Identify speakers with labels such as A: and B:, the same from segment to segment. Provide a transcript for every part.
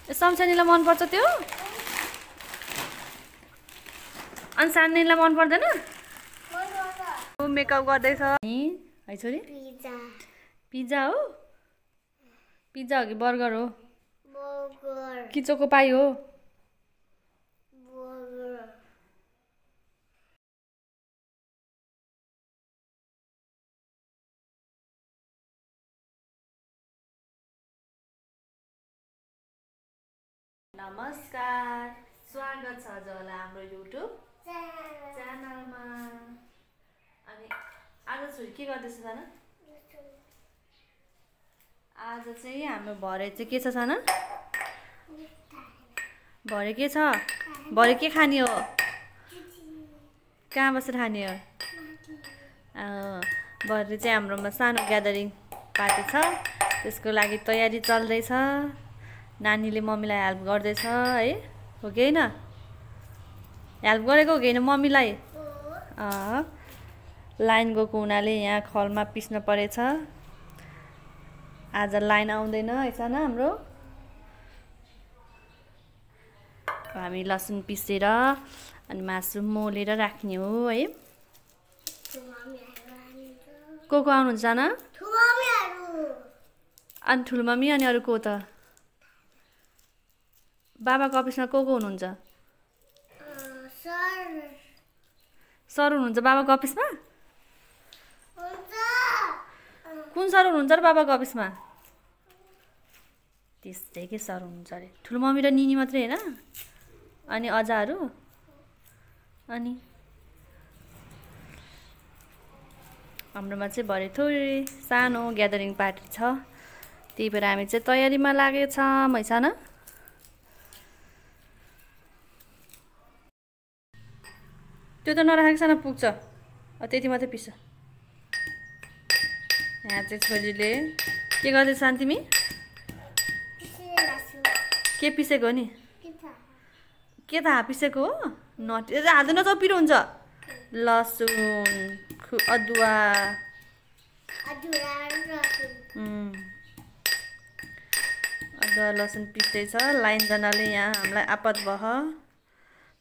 A: सम्झनीलाई मन पर्छ त्यो अनि सान्नीलाई मन पर्दैन मेकअप गर्दैछ है छोरी पिज्जा हो पिज्जा हो कि बर्गर हो कि चोको पाई हो नमस्कार स्वागत छ हजुरलाई हाम्रो युट्युब च्यानलमा अनि आज छोरी के गर्दैछ साना आज चाहिँ हाम्रो भरे चाहिँ के छ साना भरे के छ भरे के खाने हो कहाँ बसेर खाने हो भरे चाहिँ हाम्रोमा सानो ग्यादरिङ पार्टी छ त्यसको लागि तयारी चल्दैछ नानीले मम्मीलाई हेल्प गर्दैछ है हो कि हैन हेल्प गरेको हो कि हैन मम्मीलाई लाइन गएको हुनाले यहाँ खलमा पिस्न परेछ आज लाइन आउँदैन हैन हाम्रो हामी लसुन पिसेर अनि मासु मोलेर राख्ने हो है को आउनुहुन्छ न अनि ठुलो मम्मी अनि अरु को त बाबाको अफिसमा को हुनुहुन्छ सर हुनुहुन्छ बाबाको अफिसमा कुन सर हुनुहुन्छ र बाबाको अफिसमा त्यस्तै के सर हुनुहुन्छ अरे ठुलो मम्मी र निनी मात्रै हैन अनि अजाहरू अनि हाम्रोमा चाहिँ भरे थोरै सानो ग्यादरिङ पार्टी छ त्यही भएर हामी चाहिँ तयारीमा लागेछ मैसान त्यो त नराखेको पुग्छ त्यति मात्रै पिस यहाँ चाहिँ छोरीले के गर्दैछ तिमी के पिसेको नि के थाहा पिसेको हो नटी हाल्दैन त पिरो हुन्छ लसुन अदुवा अदुवा लसुन पिस्दैछ लाइनजनाले यहाँ हामीलाई आपत भह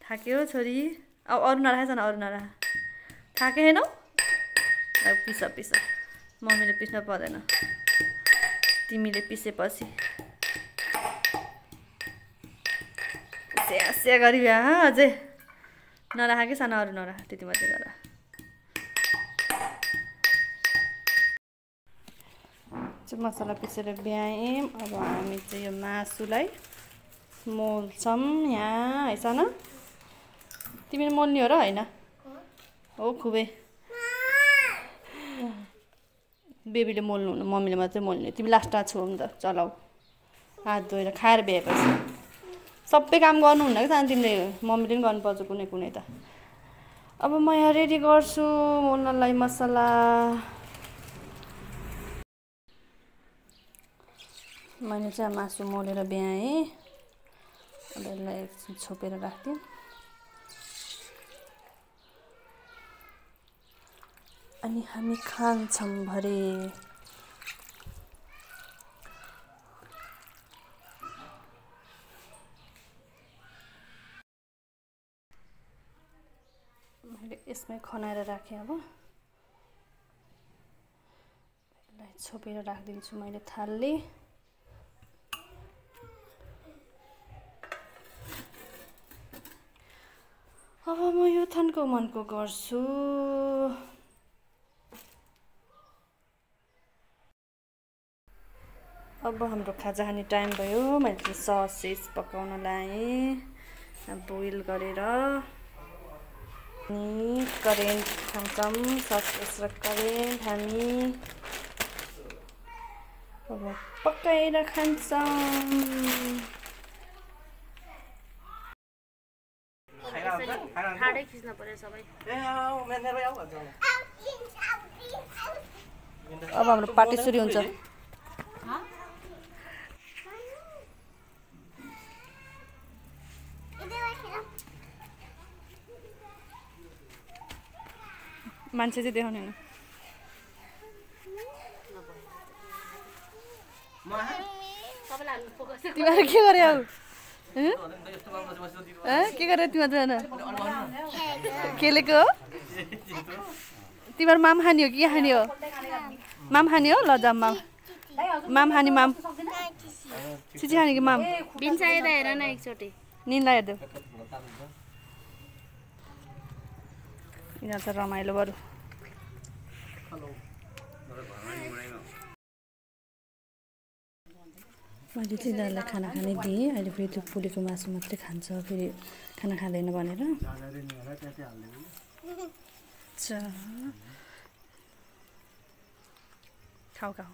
A: थाक्यो छोरी अब अरू नराखेछ न अरू नराख थाके हैनौ अब पिस मम्मीले पिस्न पर्दैन तिमीले पिसेपछि स्या गरी अझै नराखेकै सानो अरू नराख त्यति मात्रै गर मसला पिसेर ब्यायौँ अब हामी चाहिँ यो मासुलाई मोल्छौँ यहाँ है सानो तिमीले मोल्ने हो र हैन हो खुबे बेबीले मोल्नु हुनु मम्मीले मात्रै मोल्ने तिमी लास्टमा छौ नि त चलाऊ हात धोएर खाएर भ्याएपछि सबै काम गर्नुहुन्न कि सानो तिमीले मम्मीले पनि गर्नुपर्छ कुनै कुनै त अब म यहाँ रेडी गर्छु मोल्नलाई मसला मैले चाहिँ मासु मोलेर ब्याएँ अब यसलाई एकछिन छोपेर राख्दिउँ अनि हामी खान्छौँ भरे मैले यसमै खनाएर राखेँ अब यसलाई छोपेर राखिदिन्छु मैले थालले अब म यो थन्को मनको गर्छु अब हाम्रो खाजा खाने टाइम भयो मैले ससेज पकाउन लाएँ बोइल गरेर अनि करेन्ट खान्छौँ ससेज र करेन्ट हामी अब पकाएर खान्छौँ ठाडै खिच्न पर्यो सबै अब हाम्रो पार्टी सुरु हुन्छ मान्छे चाहिँ देखाउने हैन तिमीहरू के गर्यो के गर्यो तिमीहरू खेलेको हो तिमीहरू माम खाने हो कि खाने हो माम खाने हो ल जाम माम खाने माम चिची खाने कि माम
B: हेर न एकचोटि
A: निन्दा हेर्दै यिनीहरू त रमाइलो बरु मैले चाहिँ यिनीहरूलाई खाना खाने दिएँ अहिले फेरि त्यो पोलेको मासु मात्रै खान्छ फेरि खाना खाँदैन भनेर खाऊ खाऊ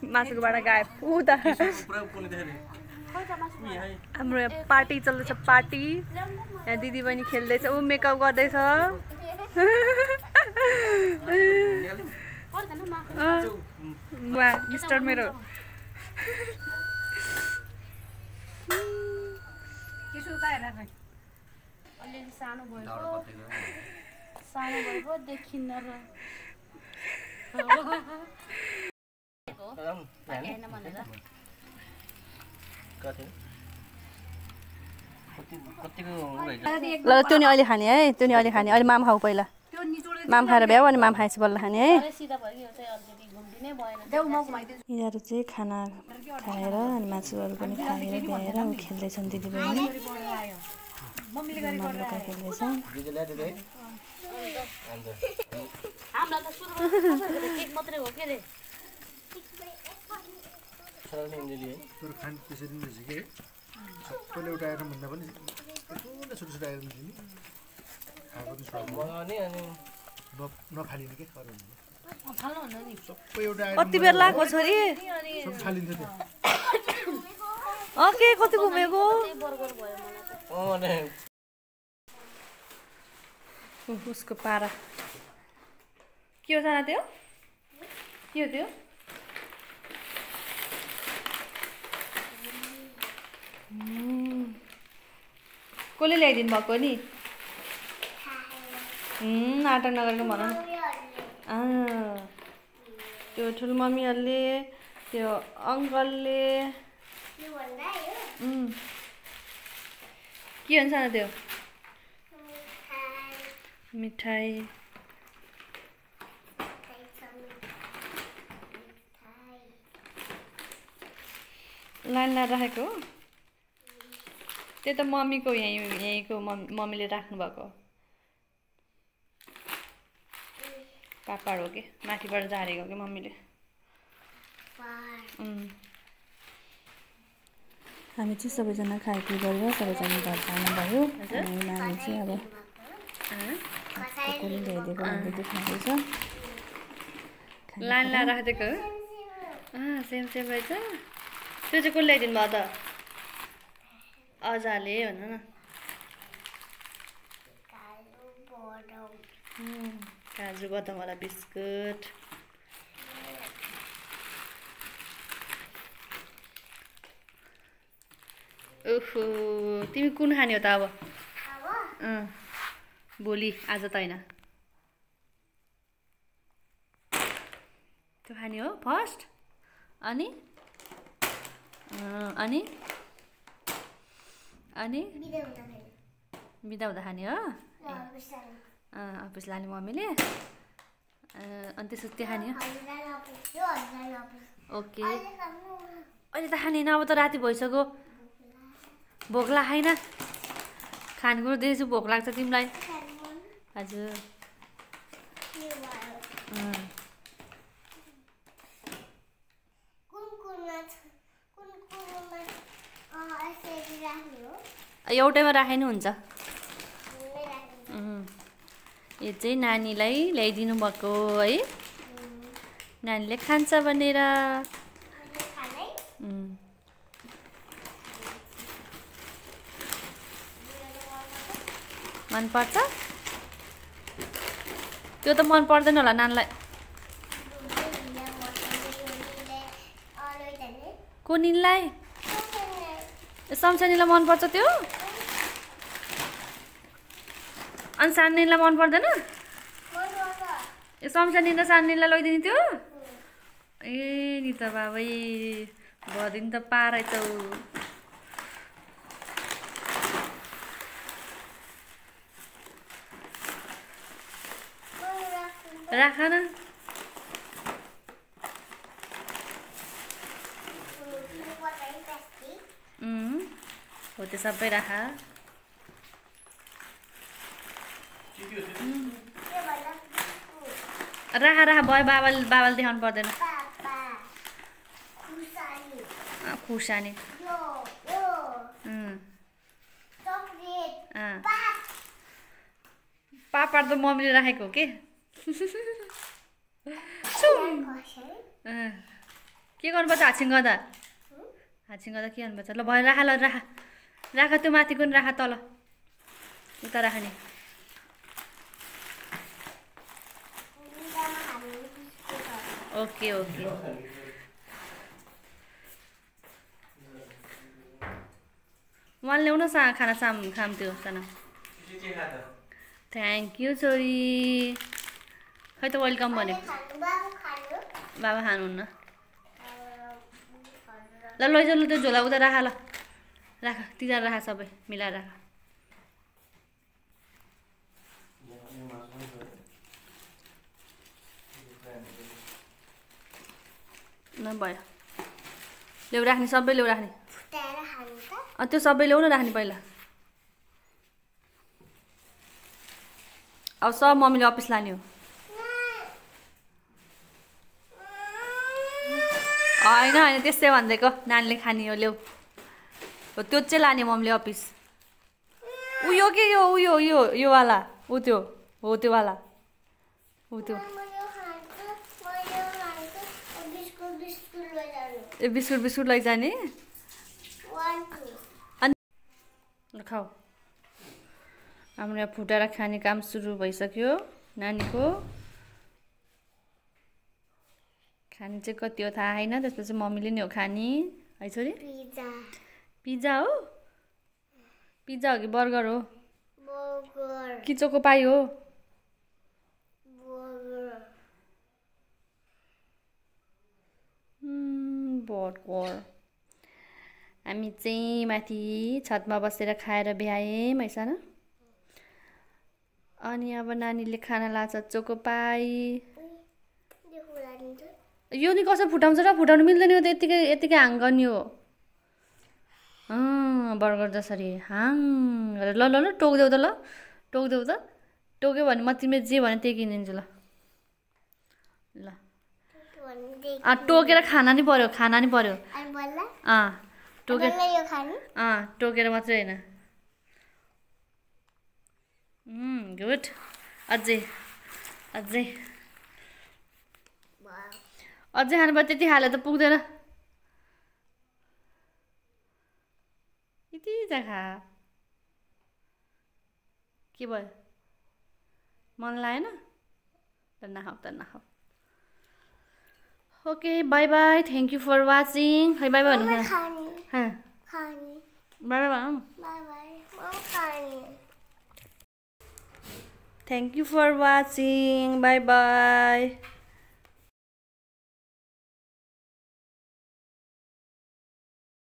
A: मासुको बाटा गायब उता हाम्रो यहाँ पार्टी चल्दैछ पार्टी यहाँ दिदी बहिनी खेल्दैछ ऊ मेकअप गर्दैछ मिस्टर मेरो
B: अलिअलि सानो भएको देखिन्न र
A: ल त्यो नि अहिले खाने है त्यो नि अहिले खाने अहिले माम खाऊ पहिला माम खाएर भ्याऊ अनि माम खाएपछि बल्ल खाने है यिनीहरू चाहिँ खाना खाएर अनि मासुहरू पनि खाएर भ्याएर ऊ खेल्दैछन् दिदी बहिनी खेल्दैछ
C: सबैले एउटा आइटम भन्दा पनि छोटो छोटो आइटम दिने खाएको नफालिने के सबै एउटा
A: कति बेर लाग्यो छोरी
C: सब फालिन्छ
A: के कति घुमेको उसको पारा के हो साना त्यो के हो त्यो कसले ल्याइदिनु भएको नि नाटक नगरेको भन त्यो ठुलो मम्मीहरूले त्यो अङ्कलले के भन्छ न त्यो मिठाई लाइन राखेको त्यो त मम्मीको यहीँको मम्मीले राख्नु भएको पापड हो कि माथिबाट झारेको कि मम्मीले हामी चाहिँ सबैजना खाइपी गरेर सबैजना घर जानुभयो अनि नानी चाहिँ अब कसले ल्याइदिएको अलिकति खाँदैछ लाइन ला राखिदिएको सेम सेम रहेछ त्यो चाहिँ कसले ल्याइदिनु भयो त अजाले भन न काजु बदामवाला बिस्कुट ओहो तिमी कुन खाने हो त अब भोलि आज त होइन त्यो खाने हो फर्स्ट अनि अनि अनि बिदा हुँदा खाने हो अफिस लाने मम्मीले अनि त्यसो त्यो खाने हो ओके अहिले त खानेन अब त राति भइसक्यो भोक लागेन खानेकुरो देख्छु भोक लाग्छ तिमीलाई हजुर एउटैमा राखे नि हुन्छ यो चाहिँ नानीलाई ल्याइदिनु भएको है नानीले खान्छ भनेर मन पर्छ त्यो त मन पर्दैन होला नानीलाई को निलाई सम्झनीलाई मन पर्छ त्यो अनि सान्नेलाई मन पर्दैन ए सम्झानिन सान्नेलाई लैदिने त्यो ए नि त बाबै भदिन त पारै त राख न हो त्यो सबै राख राख राख भयो बाबाले देखाउनु पर्दैन खुर्सानी पापड त मम्मीले राखेको हो के के गर्नुपर्छ हाछिङ गर्दा के गर्नुपर्छ ल भयो राख राख त्यो माथिको नि राख तल उता राख्ने ओके उहाँले ल्याउन खाना खाम त्यो सानो थ्याङ्क यू छोरी खै त वेलकम भन्यो बाबा खानुहुन्न ल लैजाउ त्यो झोला उता राख तिनीहरू राख सबै मिलाएर राख ल भयो ल्याउ राख्ने सबै ल्याउ राख्ने त्यो सबै ल्याउ न राख्ने पहिला अब सब मम्मीले अफिस लाने हो होइन त्यस्तै भनिदिएको नानीले खाने हो ल्याउ हो त्यो चाहिँ लाने मम्मीले अफिस उयो के यो वाला ऊ त्यो हो त्यो वाला ऊ त्यो ए बिस्कुट लैजाने अनि खाऊ हाम्रो यहाँ फुटाएर खाने काम सुरु भइसक्यो नानीको खाने चाहिँ कति हो थाहा छैन त्यसपछि मम्मीले नि हो खाने है छोरी पिज्जा हो कि बर्गर हो कि चोको पाई हो बर्गर हामी चाहिँ माथि छतमा बसेर खाएर भ्यायौँ हैन अनि अब नानीले खाना लान्छ चोको पाई यो नि कसरी फुटाउँछ र फुटाउनु मिल्दैन यो त यतिकै हाङ गर्ने हो बर्गर जसरी हाङ ल टोक्देऊ त टोक्यो भने म तिमीले जे भने त्यही किनिदिन्छु ल टोकेर खाना नि पर्यो टोकेर मात्रै होइन गुड अझै खानु पर्यो त्यति हाले त पुग्दैन यति खा के भयो मन लागेन त नखाऊ okay bye bye thank you for watching है बाई बाई भन्नु bye thank you for watching bye by